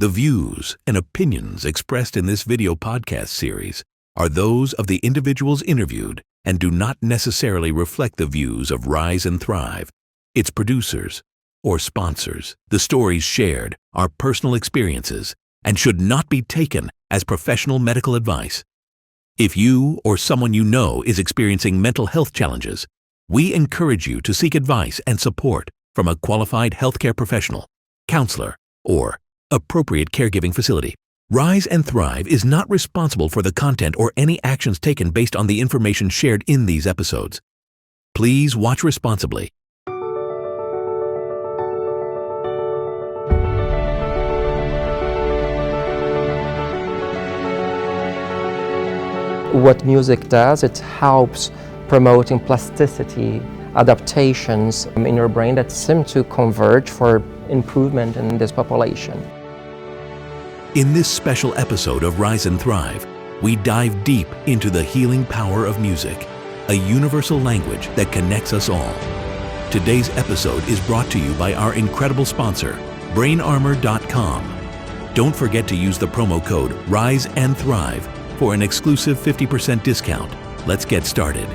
The views and opinions expressed in this video podcast series are those of the individuals interviewed and do not necessarily reflect the views of Rise and Thrive, its producers, or sponsors. The stories shared are personal experiences and should not be taken as professional medical advice. If you or someone you know is experiencing mental health challenges, we encourage you to seek advice and support from a qualified healthcare professional, counselor, or appropriate caregiving facility. Rise and Thrive is not responsible for the content or any actions taken based on the information shared in these episodes. Please watch responsibly. What music does, it helps promoting plasticity, adaptations in your brain that seem to converge for improvement in this population. In this special episode of Rise and Thrive, we dive deep into the healing power of music, a universal language that connects us all. Today's episode is brought to you by our incredible sponsor, brainarmor.com. Don't forget to use the promo code Rise and Thrive for an exclusive 50% discount. Let's get started.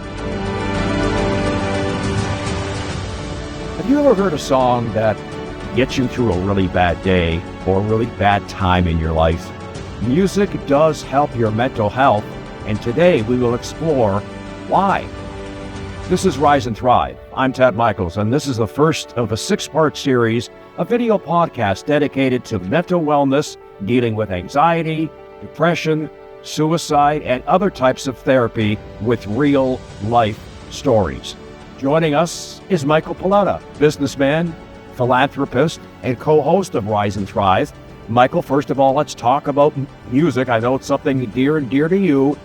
Have you ever heard a song that gets you through a really bad day or a really bad time in your life? Music does help your mental health, and today we will explore why. This is Rise and Thrive. I'm Ted Michaels, and this is the first of a 6-part series, a video podcast dedicated to mental wellness, dealing with anxiety, depression, suicide, and other types of therapy with real life stories. Joining us is Michael Paletta, businessman, philanthropist, and co-host of Rise and Thrive. Michael, first of all, let's talk about music. I know it's something dear and dear to you.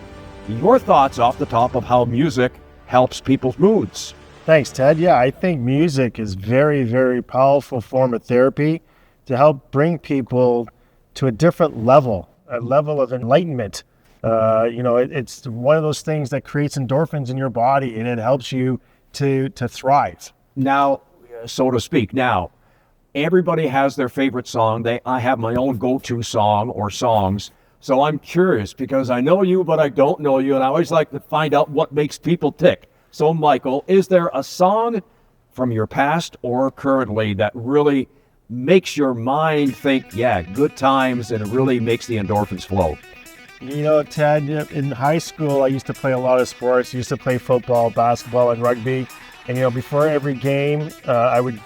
Your thoughts off the top of how music helps people's moods. Thanks, Ted. Yeah, I think music is very, very powerful form of therapy to help bring people to a different level, a level of enlightenment. It's one of those things that creates endorphins in your body, and it helps you to thrive. Now, so to speak, now, everybody has their favorite song. I have my own go-to song or songs. So I'm curious because I know you, but I don't know you, and I always like to find out what makes people tick. So, Michael, is there a song from your past or currently that really makes your mind think, yeah, good times, and it really makes the endorphins flow? You know, Ted, in high school, I used to play a lot of sports. I used to play football, basketball, and rugby. And, before every game, I would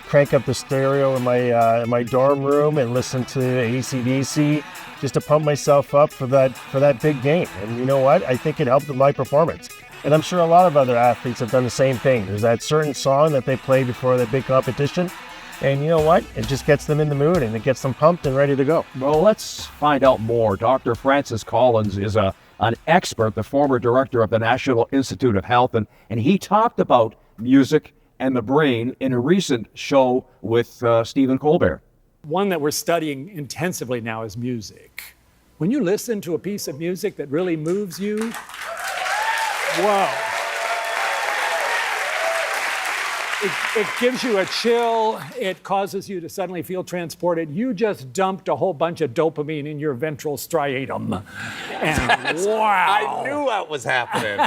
crank up the stereo in my dorm room and listen to AC/DC just to pump myself up for that big game. And you know what? I think it helped with my performance. And I'm sure a lot of other athletes have done the same thing. There's that certain song that they play before the big competition. And you know what? It just gets them in the mood and it gets them pumped and ready to go. Well, let's find out more. Dr. Francis Collins is an expert, the former director of the National Institute of Health, and he talked about music and the brain in a recent show with Stephen Colbert. One that we're studying intensively now is music. When you listen to a piece of music that really moves you, whoa. It gives you a chill. It causes you to suddenly feel transported. You just dumped a whole bunch of dopamine in your ventral striatum. And wow. I knew that was happening.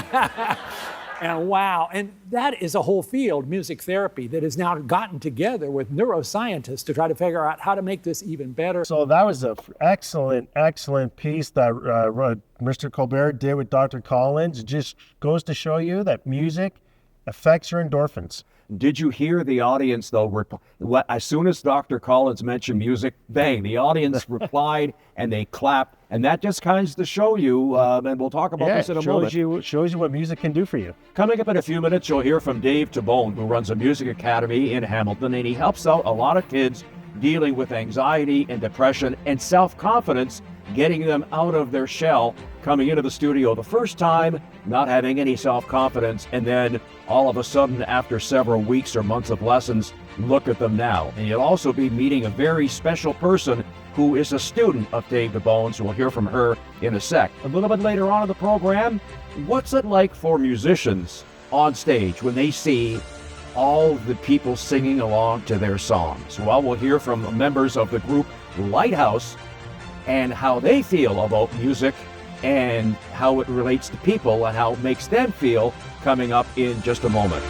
And wow. And that is a whole field, music therapy, that has now gotten together with neuroscientists to try to figure out how to make this even better. So that was an excellent piece that Mr. Colbert did with Dr. Collins. It just goes to show you that music affects your endorphins. Did you hear the audience, though? As soon as Dr. Collins mentioned music, bang, the audience replied and they clapped. And that just kind of to show you, and we'll talk about this in a moment. Shows you what music can do for you. Coming up in a few minutes, you'll hear from Dave Tabone, who runs a music academy in Hamilton, and he helps out a lot of kids dealing with anxiety and depression and self-confidence, getting them out of their shell, coming into the studio the first time, not having any self-confidence, and then all of a sudden, after several weeks or months of lessons, look at them now. And you'll also be meeting a very special person who is a student of Dave Tabone's. We'll hear from her in a sec. A little bit later on in the program, what's it like for musicians on stage when they see all the people singing along to their songs? Well, we'll hear from members of the group Lighthouse and how they feel about music and how it relates to people and how it makes them feel coming up in just a moment.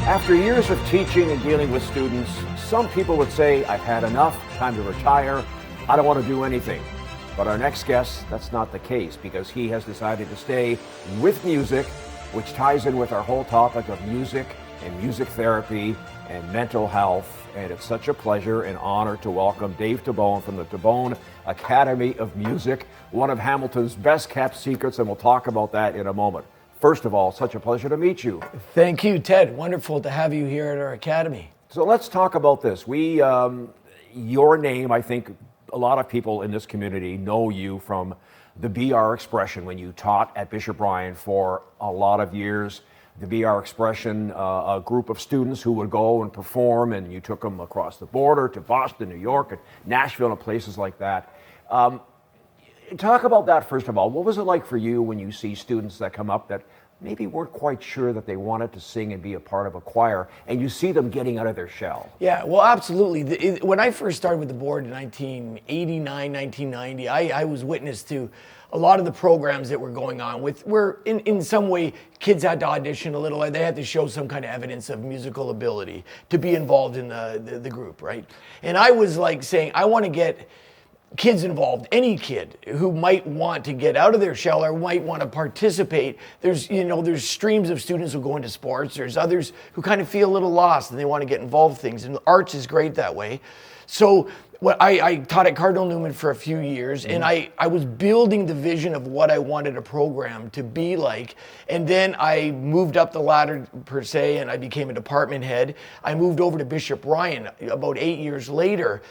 After years of teaching and dealing with students, some people would say, I've had enough, time to retire, I don't want to do anything. But our next guest, that's not the case, because he has decided to stay with music, which ties in with our whole topic of music and music therapy and mental health. And it's such a pleasure and honor to welcome Dave Tabone from the Tabone Academy of Music, one of Hamilton's best kept secrets, and we'll talk about that in a moment. First of all, such a pleasure to meet you. Thank you, Ted. Wonderful to have you here at our academy. So let's talk about this. Your name, I think a lot of people in this community know you from the BR Expression when you taught at Bishop Bryan for a lot of years. The BR Expression, a group of students who would go and perform, and you took them across the border to Boston, New York, and Nashville, and places like that. Talk about that first of all. What was it like for you when you see students that come up that maybe weren't quite sure that they wanted to sing and be a part of a choir, and you see them getting out of their shell? Yeah, well, absolutely. When I first started with the board in 1989, 1990, I was witness to a lot of the programs that were going on where in some way kids had to audition a little, they had to show some kind of evidence of musical ability to be involved in the group, right? And I was like saying, I want to get kids involved, any kid who might want to get out of their shell or might want to participate. There's streams of students who go into sports. There's others who kind of feel a little lost and they want to get involved in things. And arts is great that way. So I taught at Cardinal Newman for a few years, and I was building the vision of what I wanted a program to be like. And then I moved up the ladder per se, and I became a department head. I moved over to Bishop Bryan about 8 years later.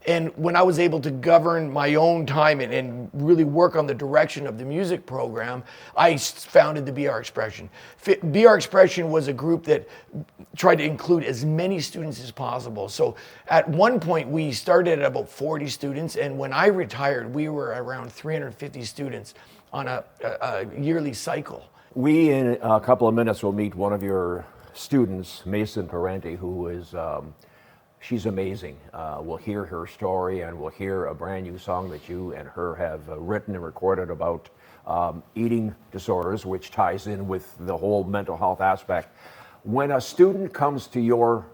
And when I was able to govern my own time and really work on the direction of the music program, I founded the BR Expression. BR Expression was a group that tried to include as many students as possible. So at one point, we started at about 40 students, and when I retired, we were around 350 students on a yearly cycle. We, in a couple of minutes, will meet one of your students, Mason Parenti, who is... she's amazing. We'll hear her story, and we'll hear a brand new song that you and her have written and recorded about eating disorders, which ties in with the whole mental health aspect. When a student comes to your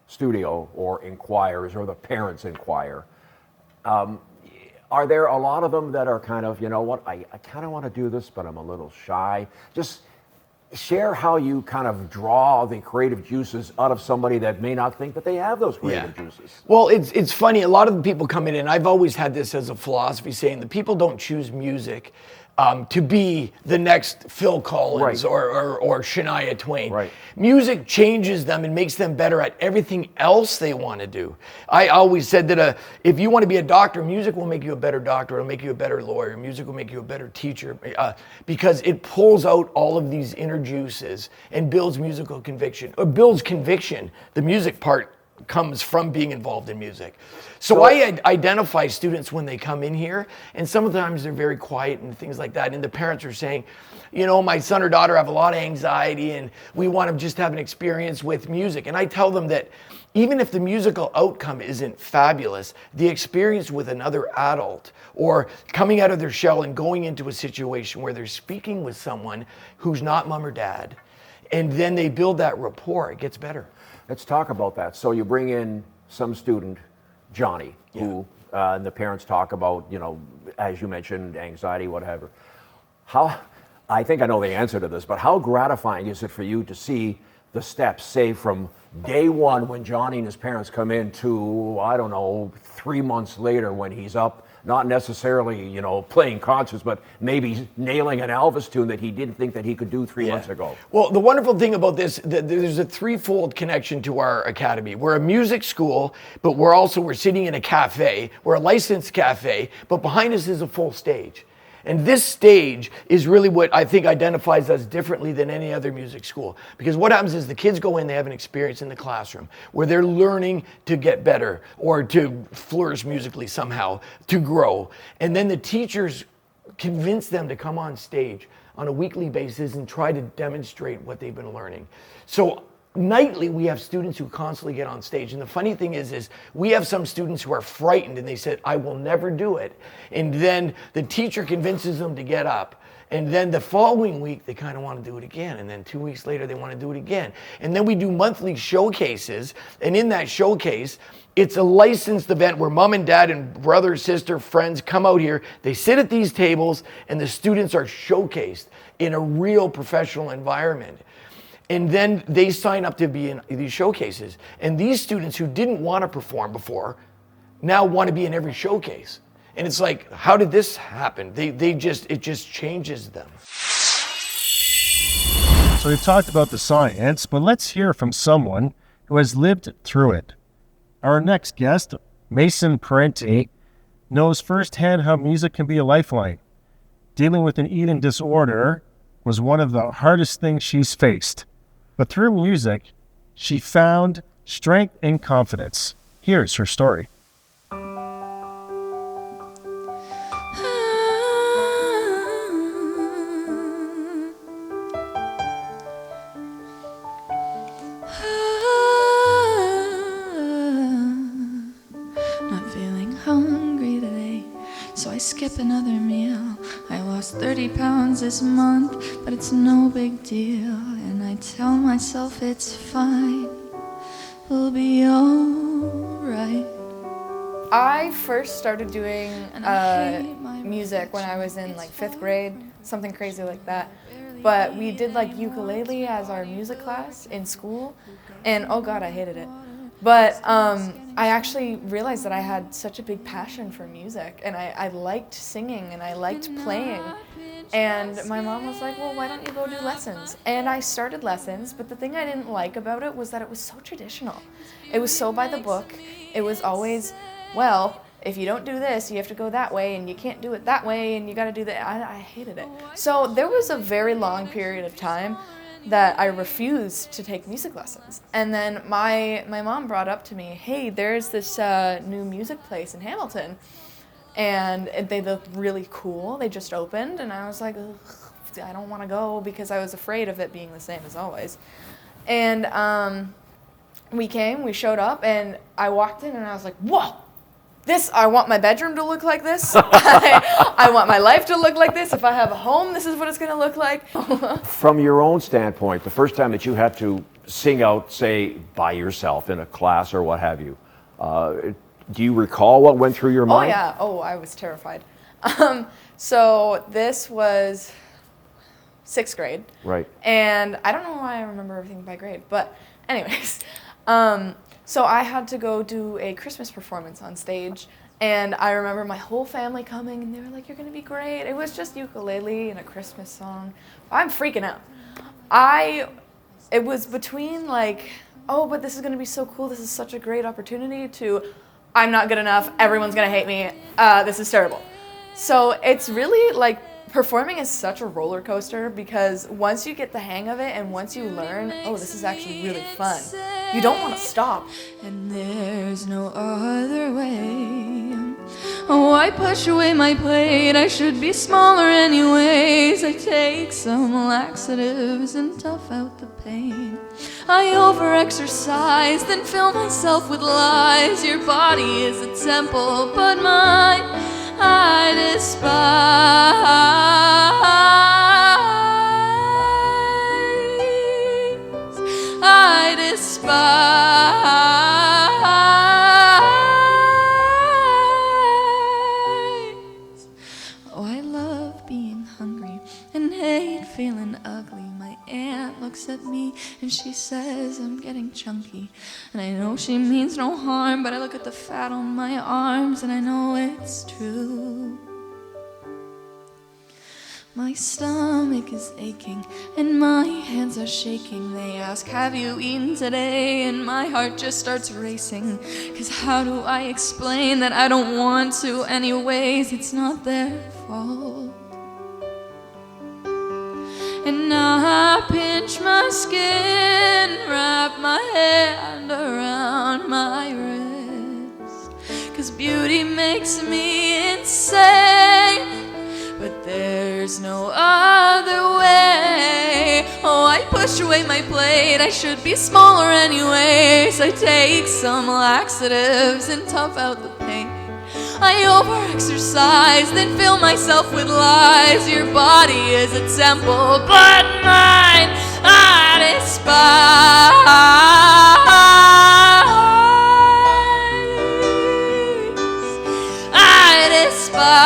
studio or inquires, or the parents inquire, are there a lot of them that are kind of, you know what, I kind of want to do this, but I'm a little shy? Just share how you kind of draw the creative juices out of somebody that may not think that they have those creative juices. Well, it's funny. A lot of the people come in, and I've always had this as a philosophy, saying that people don't choose music to be the next Phil Collins or Shania Twain. Right. Music changes them and makes them better at everything else they want to do. I always said that if you want to be a doctor, music will make you a better doctor. It'll make you a better lawyer. Music will make you a better teacher because it pulls out all of these inner juices and builds musical conviction, or builds conviction. The music part comes from being involved in music. So I identify students when they come in here, and sometimes they're very quiet and things like that, and the parents are saying, you know, my son or daughter have a lot of anxiety and we want them just to have an experience with music. And I tell them that even if the musical outcome isn't fabulous, the experience with another adult or coming out of their shell and going into a situation where they're speaking with someone who's not mom or dad, and then they build that rapport, it gets better. Let's talk about that. So you bring in some student, Johnny, who, and the parents talk about, you know, as you mentioned, anxiety, whatever. I think I know the answer to this, but how gratifying is it for you to see the steps, say from day one when Johnny and his parents come in to, I don't know, 3 months later when he's up not necessarily, you know, playing concerts, but maybe nailing an Elvis tune that he didn't think that he could do 3 months ago. Well, the wonderful thing about this, there's a threefold connection to our academy. We're a music school, but we're sitting in a cafe. We're a licensed cafe, but behind us is a full stage. And this stage is really what I think identifies us differently than any other music school. Because what happens is the kids go in, they have an experience in the classroom where they're learning to get better or to flourish musically somehow, to grow. And then the teachers convince them to come on stage on a weekly basis and try to demonstrate what they've been learning. So nightly, we have students who constantly get on stage. And the funny thing is we have some students who are frightened and they said, I will never do it. And then the teacher convinces them to get up. And then the following week, they kind of want to do it again. And then 2 weeks later, they want to do it again. And then we do monthly showcases. And in that showcase, it's a licensed event where mom and dad and brother, sister, friends come out here. They sit at these tables and the students are showcased in a real professional environment. And then they sign up to be in these showcases. And these students who didn't want to perform before now want to be in every showcase. And it's like, how did this happen? It just changes them. So we've talked about the science, but let's hear from someone who has lived through it. Our next guest, Mason Parenti, knows firsthand how music can be a lifeline. Dealing with an eating disorder was one of the hardest things she's faced. But through music, she found strength and confidence. Here's her story. Not feeling hungry today, so I skip another meal. I lost 30 pounds this month, but it's no big deal. And I tell myself it's fine, we'll be alright. I first started doing music when I was in like 5th grade, something crazy like that. But we did like ukulele as our music class in school, and oh god, I hated it. But I actually realized that I had such a big passion for music, and I liked singing and I liked playing. And my mom was like, well, why don't you go do lessons? And I started lessons, but the thing I didn't like about it was that it was so traditional. It was so by the book. It was always, well, if you don't do this, you have to go that way, and you can't do it that way, and you gotta do that. I hated it. So there was a very long period of time that I refused to take music lessons. And then my mom brought up to me, hey, there's this new music place in Hamilton, and they look really cool. They just opened, and I was like, ugh, I don't want to go because I was afraid of it being the same as always. And we showed up, and I walked in, and I was like, whoa, I want my bedroom to look like this. I want my life to look like this. If I have a home, this is what it's going to look like. From your own standpoint, the first time that you had to sing out, say, by yourself in a class or what have you, do you recall what went through your mind? Oh, yeah. Oh, I was terrified. So this was 6th grade. Right. And I don't know why I remember everything by grade, but anyways. So I had to go do a Christmas performance on stage, and I remember my whole family coming, and they were like, you're going to be great. It was just ukulele and a Christmas song. I'm freaking out. It was between like, oh, but this is going to be so cool. This is such a great opportunity to, I'm not good enough. Everyone's going to hate me. This is terrible. So it's really like, performing is such a roller coaster because once you get the hang of it and once you learn, oh, this is actually really fun, you don't want to stop. And there's no other way. Oh, I push away my plate. I should be smaller anyways. I take some laxatives and tough out the pain. I over-exercise, then fill myself with lies. Your body is a temple, but mine I despise. I despise. Oh, I love being hungry and hate feeling ugly. My aunt looks at me and she says I'm getting chunky. And I know she means no harm, but I look at the fat on my arms and I know it's true. My stomach is aching and my hands are shaking. They ask, have you eaten today? And my heart just starts racing. 'Cause how do I explain that I don't want to anyways? It's not their fault. And I pinch my skin, wrap my hand around my wrist. 'Cause beauty makes me insane, but there's no other way. Oh, I push away my plate, I should be smaller anyways. I take some laxatives and tough out the pain. I overexercise, then fill myself with lies. Your body is a temple, but mine I despise. I despise.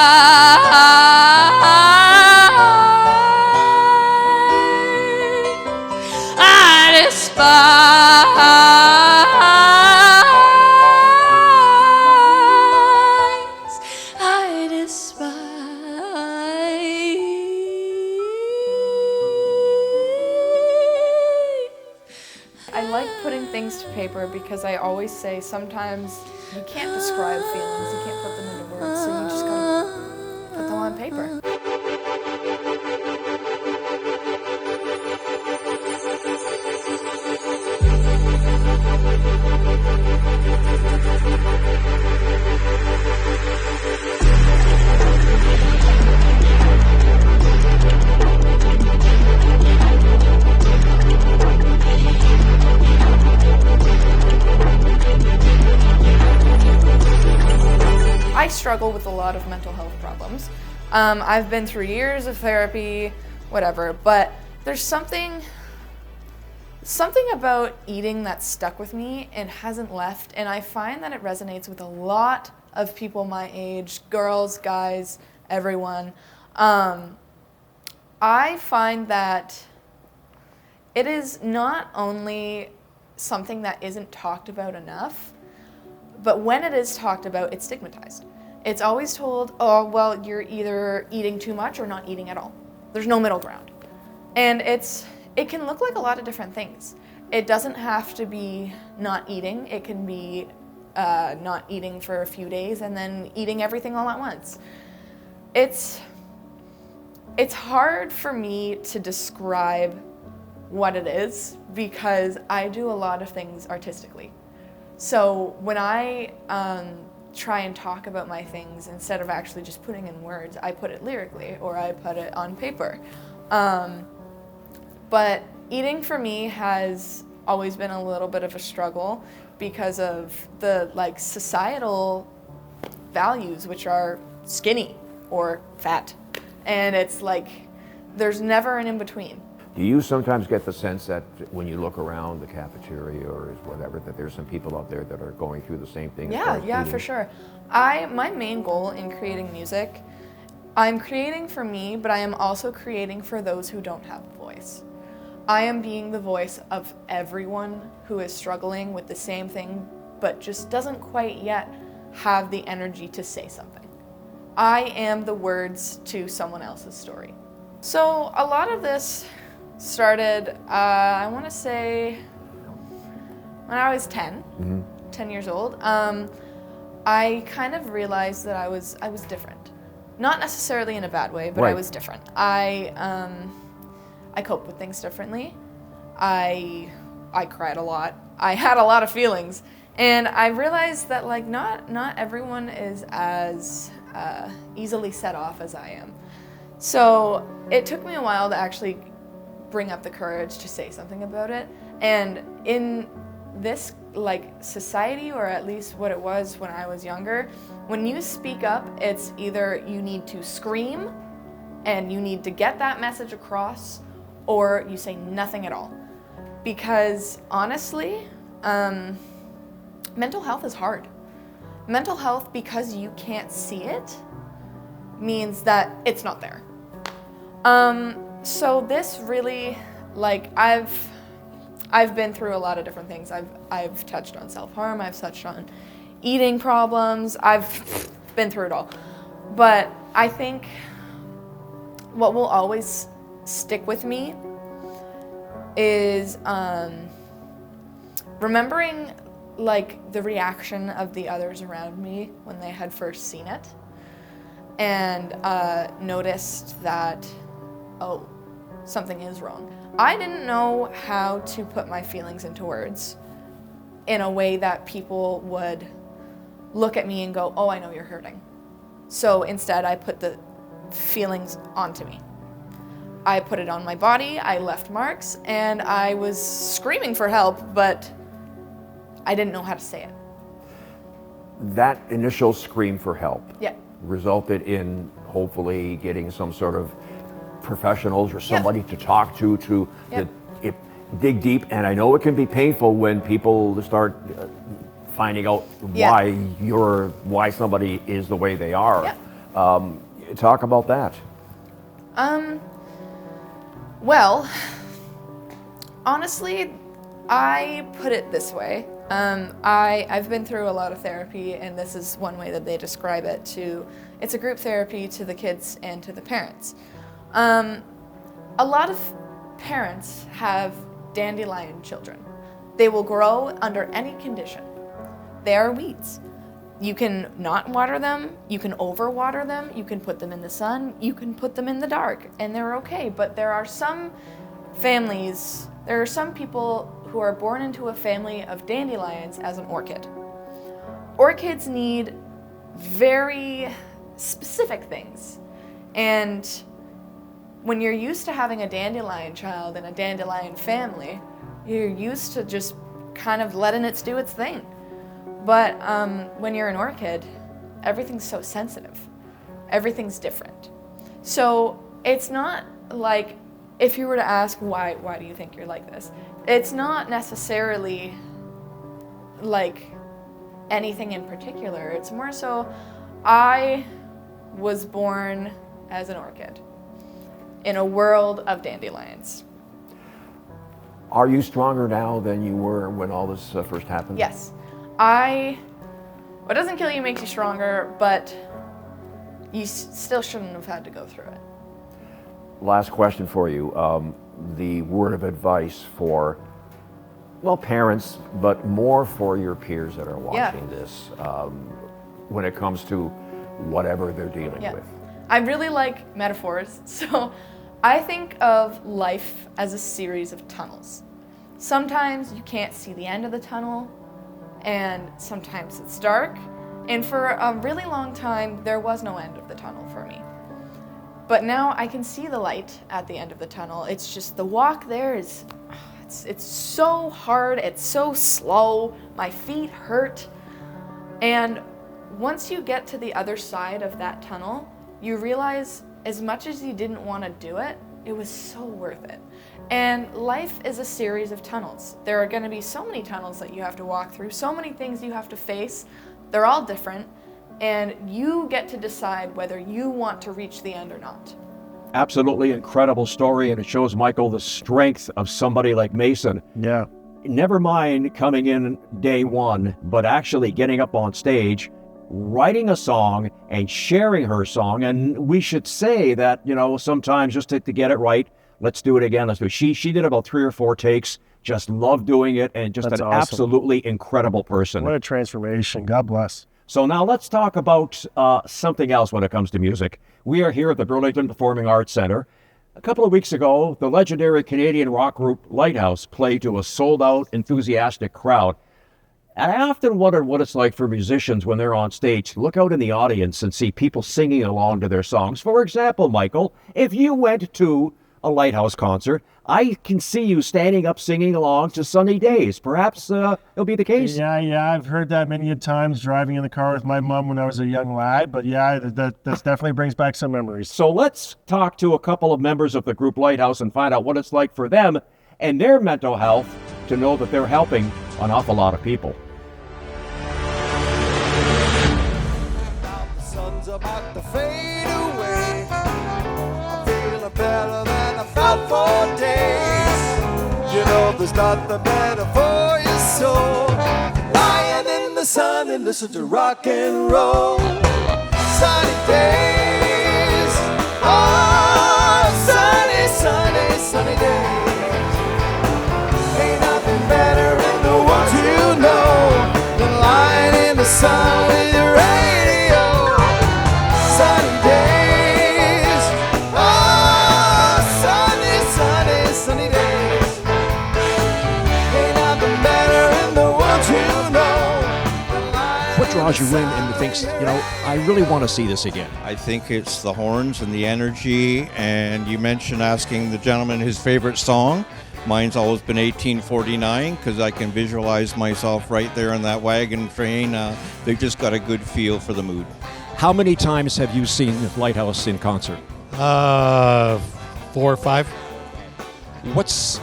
I like putting things to paper because I always say sometimes you can't describe feelings, you can't put them into words, so you just gotta put them on paper. I struggle with a lot of mental health problems. I've been through years of therapy, whatever, but there's something about eating that stuck with me and hasn't left, and I find that it resonates with a lot of people my age, girls, guys, everyone. I find that it is not only something that isn't talked about enough, but when it is talked about, it's stigmatized. It's always told, oh, well, you're either eating too much or not eating at all. There's no middle ground. And it can look like a lot of different things. It doesn't have to be not eating. It can be not eating for a few days and then eating everything all at once. It's hard for me to describe what it is because I do a lot of things artistically. So when I try and talk about my things, instead of actually just putting in words, I put it lyrically or I put it on paper. But eating for me has always been a little bit of a struggle because of the societal values, which are skinny or fat. And it's like, there's never an in-between. Do you sometimes get the sense that when you look around the cafeteria or whatever, that there's some people out there that are going through the same thing? Yeah, for sure. My main goal in creating music, I'm creating for me, but I am also creating for those who don't have a voice. I am being the voice of everyone who is struggling with the same thing, but just doesn't quite yet have the energy to say something. I am the words to someone else's story. So a lot of this started, I want to say, when I was 10, 10 years old. I kind of realized that I was different. Not necessarily in a bad way, but Right. I was different. I coped with things differently. I cried a lot. I had a lot of feelings. And I realized that not everyone is as easily set off as I am. So it took me a while to actually bring up the courage to say something about it. And in this society, or at least what it was when I was younger, when you speak up, it's either you need to scream and you need to get that message across, or you say nothing at all. Because honestly, mental health is hard. Mental health, because you can't see it, means that it's not there. So this really, I've I've been through a lot of different things. I've touched on self-harm, I've touched on eating problems, I've been through it all. But I think what will always stick with me is remembering like the reaction of the others around me when they had first seen it, and noticed that, oh, something is wrong. I didn't know how to put my feelings into words in a way that people would look at me and go, oh, I know you're hurting. So instead I put the feelings onto me. I put it on my body, I left marks, and I was screaming for help, but I didn't know how to say it. That initial scream for help Yeah. resulted in hopefully getting some sort of professionals or somebody to talk to dig deep. And I know it can be painful when people start finding out why somebody is the way they are. Talk about that. Well, honestly, I put it this way. I've been through a lot of therapy, and this is one way that they describe it it's a group therapy to the kids and to the parents. A lot of parents have dandelion children. They will grow under any condition. They are weeds. You can not water them, you can overwater them, you can put them in the sun, you can put them in the dark, and they're okay. But there are some families, there are some people who are born into a family of dandelions as an orchid. Orchids need very specific things. And when you're used to having a dandelion child in a dandelion family, you're used to just kind of letting it do its thing. But when you're an orchid, everything's so sensitive. Everything's different. So it's not like, if you were to ask why do you think you're like this, it's not necessarily like anything in particular. It's more so I was born as an orchid in a world of dandelions. Are you stronger now than you were when all this first happened? Yes. What doesn't kill you makes you stronger, but you still shouldn't have had to go through it. Last question for you. The word of advice for, well, parents, but more for your peers that are watching this when it comes to whatever they're dealing with. I really like metaphors, so I think of life as a series of tunnels. Sometimes you can't see the end of the tunnel, and sometimes it's dark, and for a really long time there was no end of the tunnel for me. But now I can see the light at the end of the tunnel. It's just the walk there is, it's so hard, it's so slow, my feet hurt. And once you get to the other side of that tunnel, you realize as much as you didn't want to do it, it was so worth it. And life is a series of tunnels. There are going to be so many tunnels that you have to walk through, so many things you have to face. They're all different, and you get to decide whether you want to reach the end or not. Absolutely incredible story, and it shows, Michael, the strength of somebody like Mason. Yeah. Never mind coming in day one, but actually getting up on stage, writing a song and sharing her song. And we should say that, sometimes just to get it right, let's do it again. Let's do it. She did about 3 or 4 takes, just loved doing it, and just That's an awesome. Absolutely incredible person. What a transformation. God bless. So now let's talk about something else when it comes to music. We are here at the Burlington Performing Arts Center. A couple of weeks ago, the legendary Canadian rock group Lighthouse played to a sold-out, enthusiastic crowd. And I often wonder what it's like for musicians when they're on stage to look out in the audience and see people singing along to their songs. For example, Michael, if you went to a Lighthouse concert, I can see you standing up singing along to Sunny Days. Perhaps it'll be the case. Yeah, I've heard that many a times driving in the car with my mom when I was a young lad. But yeah, that definitely brings back some memories. So let's talk to a couple of members of the group Lighthouse and find out what it's like for them and their mental health to know that they're helping an awful lot of people. The sun's about to fade away. I'm feeling better than I felt for days. You know there's nothing better for your soul. Lying in the sun and listen to rock and roll. Sunny days, oh, sunny, sunny, sunny days. Ain't nothing better in the world to know than lying in the sun with your radio. Sunny days, oh, sunny, sunny, sunny days. Ain't nothing better in the world to know than lying. What draws you in and thinks, I really want to see this again? I think it's the horns and the energy, and you mentioned asking the gentleman his favorite song. Mine's always been 1849 because I can visualize myself right there in that wagon train. They've just got a good feel for the mood. How many times have you seen Lighthouse in concert? 4 or 5. What's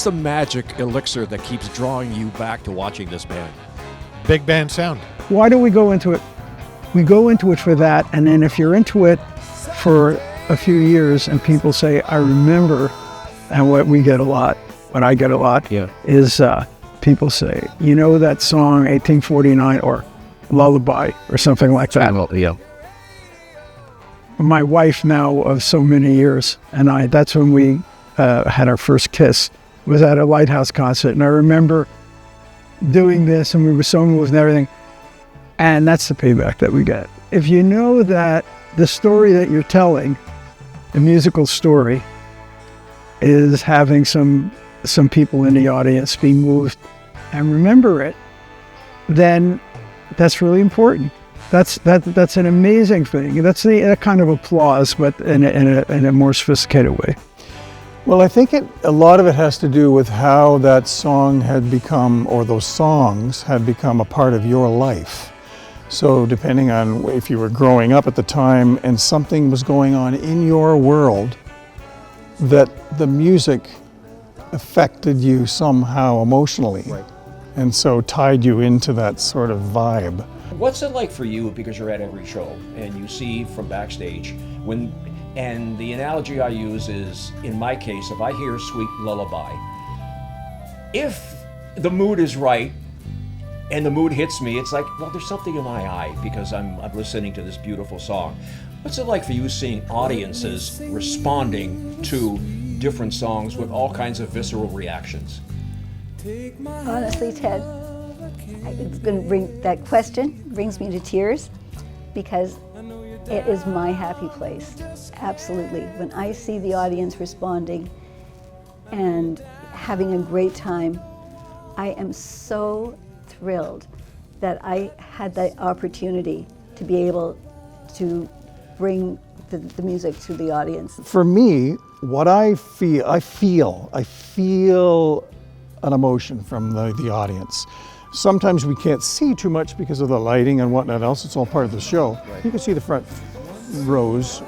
the magic elixir that keeps drawing you back to watching this band? Big band sound. Why do we go into it? We go into it for that, and then if you're into it for a few years and people say, I remember, and what we get a lot, what I get a lot, is people say, that song 1849 or Lullaby or something like that. My wife now of so many years and I, that's when we had our first kiss, was at a Lighthouse concert. And I remember doing this and we were so moved and everything. And that's the payback that we get. If you know that the story that you're telling, the musical story, is having some people in the audience be moved and remember it, then that's really important. That's an amazing thing. That's that kind of applause, but in a more sophisticated way. Well, I think a lot of it has to do with how that song had become, or those songs had become a part of your life. So depending on if you were growing up at the time and something was going on in your world, that the music affected you somehow emotionally, and so tied you into that sort of vibe. What's it like for you, because you're at every show and you see from backstage, and the analogy I use is, in my case, if I hear Sweet Lullaby, if the mood is right and the mood hits me, it's like, well, there's something in my eye because I'm listening to this beautiful song. What's it like for you seeing audiences responding to different songs with all kinds of visceral reactions? Honestly, Ted, it's going to bring that question brings me to tears because it is my happy place. Absolutely. When I see the audience responding and having a great time, I am so thrilled that I had the opportunity to be able to bring the music to the audience. For me, what I feel an emotion from the audience. Sometimes we can't see too much because of the lighting and whatnot else. It's all part of the show. You can see the front rows,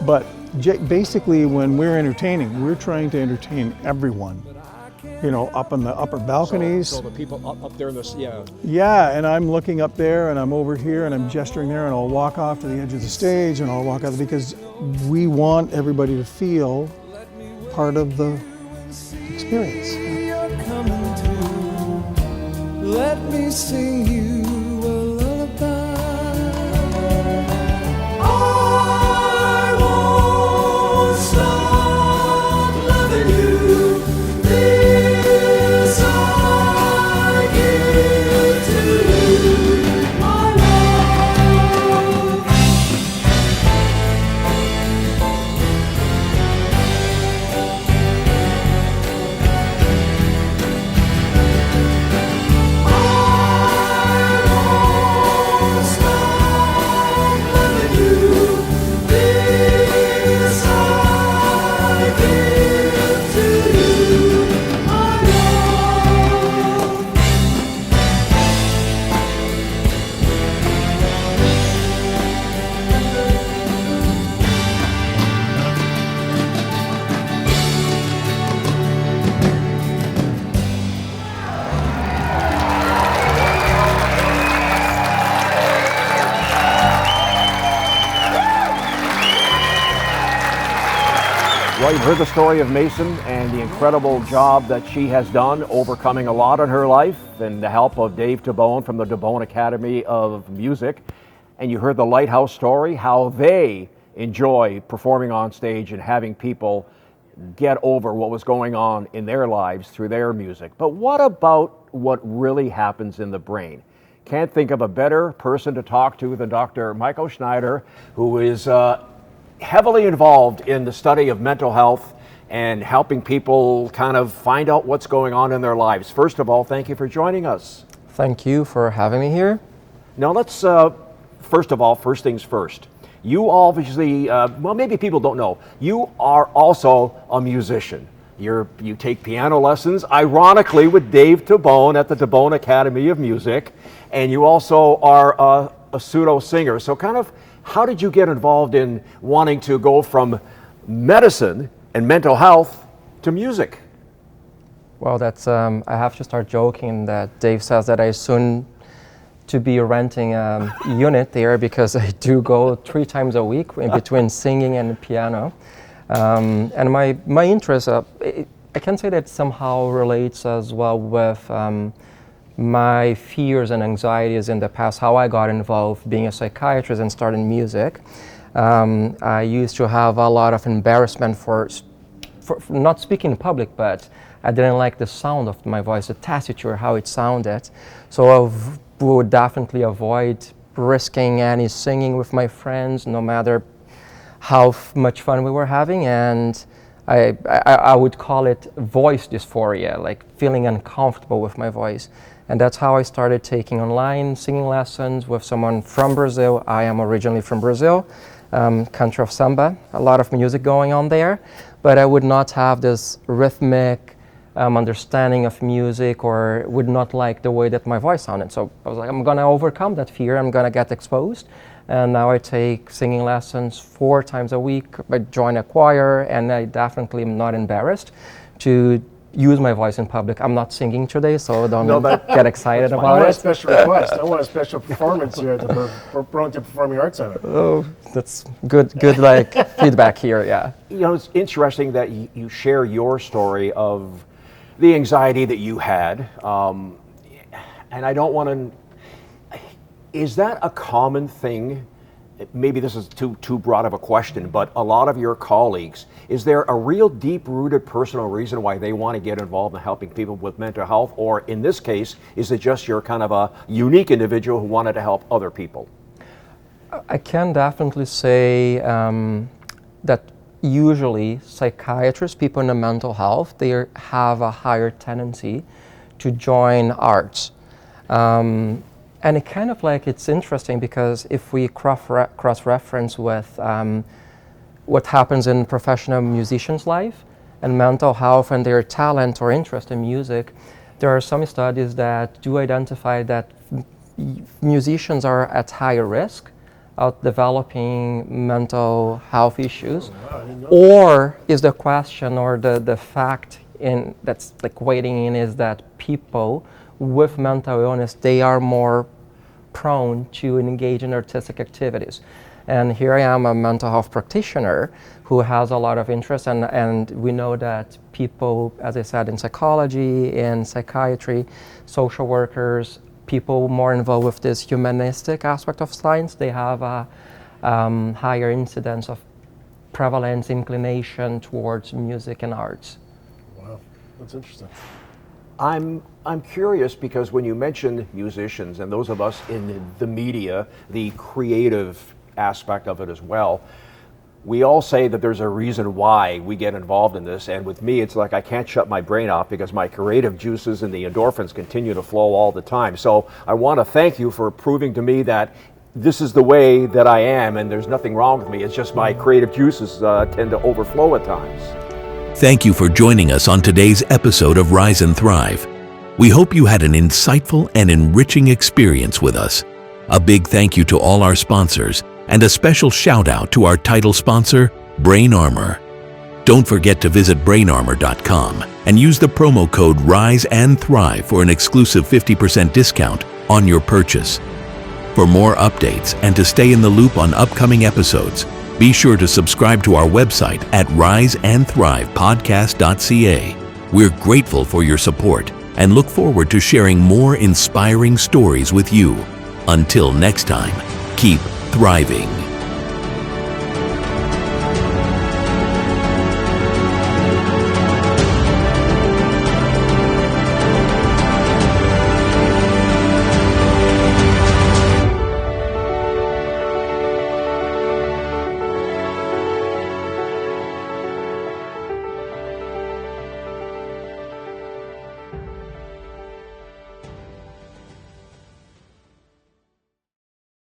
but basically when we're entertaining, we're trying to entertain everyone. Up in the upper balconies. So the people up there in this, Yeah, and I'm looking up there and I'm over here and I'm gesturing there and I'll walk off to the edge of the stage and I'll walk out because we want everybody to feel part of the experience. Let me sing you a lullaby. I won't stop loving you. This I give to you, my love. I you've heard the story of Mason and the incredible job that she has done overcoming a lot in her life and the help of Dave Tabone from the Tabone Academy of Music. And you heard the Lighthouse story, how they enjoy performing on stage and having people get over what was going on in their lives through their music. But what about what really happens in the brain? Can't think of a better person to talk to than Dr. Michael Schneider, who is heavily involved in the study of mental health and helping people kind of find out what's going on in their lives. First of all, thank you for joining us. Thank you for having me here. Now let's, first of all, first things first. You obviously, well, maybe people don't know, you are also a musician. You take piano lessons, ironically, with Dave Tabone at the Tabone Academy of Music, and you also are a pseudo singer. So kind of, how did you get involved in wanting to go from medicine and mental health to music? Well, that's, I have to start joking that Dave says that I soon to be renting a unit there because I do go 3 times a week in between singing and piano. And my interest, I can say that somehow relates as well with my fears and anxieties in the past, how I got involved being a psychiatrist and starting music. I used to have a lot of embarrassment for not speaking in public, but I didn't like the sound of my voice, the tessiture, how it sounded. So I would definitely avoid risking any singing with my friends, no matter how much fun we were having, and I would call it voice dysphoria, like feeling uncomfortable with my voice. And that's how I started taking online singing lessons with someone from Brazil. I am originally from Brazil, country of samba, a lot of music going on there, but I would not have this rhythmic understanding of music, or would not like the way that my voice sounded. So I was like, I'm gonna overcome that fear, I'm gonna get exposed. And now I take singing lessons 4 times a week. I join a choir, and I definitely am not embarrassed to use my voice in public. I'm not singing today, so don't get excited about it. I want a special request. I want a special performance here at the Burlington Performing Arts Center. Oh, that's good like feedback here, yeah. You know, it's interesting that you share your story of the anxiety that you had, and I don't want to. Is that a common thing? Maybe this is too broad of a question, but a lot of your colleagues, is there a real deep-rooted personal reason why they want to get involved in helping people with mental health? Or in this case, is it just you're kind of a unique individual who wanted to help other people? I can definitely say that usually psychiatrists, people in the mental health, they have a higher tendency to join arts. And it kind of like, it's interesting because if we cross-reference with what happens in professional musicians' life and mental health and their talent or interest in music, there are some studies that do identify that musicians are at higher risk of developing mental health issues. Or is the question or the fact that's like waiting in is that people with mental illness, they are more prone to engage in artistic activities. And here I am, a mental health practitioner who has a lot of interest, and we know that people, as I said, in psychology, in psychiatry, social workers, people more involved with this humanistic aspect of science, they have a higher incidence of prevalence, inclination towards music and arts. Wow, that's interesting. I'm curious because when you mention musicians and those of us in the media, the creative aspect of it as well, we all say that there's a reason why we get involved in this, and with me it's like I can't shut my brain off because my creative juices and the endorphins continue to flow all the time. So I want to thank you for proving to me that this is the way that I am and there's nothing wrong with me. It's just my creative juices tend to overflow at times. Thank you for joining us on today's episode of Rise and Thrive. We hope you had an insightful and enriching experience with us. A big thank you to all our sponsors, and a special shout out to our title sponsor, Brain Armor. Don't forget to visit brainarmor.com and use the promo code RISE and THRIVE for an exclusive 50% discount on your purchase. For more updates and to stay in the loop on upcoming episodes, Be sure to subscribe to our website at riseandthrivepodcast.ca. We're grateful for your support and look forward to sharing more inspiring stories with you. Until next time, keep thriving.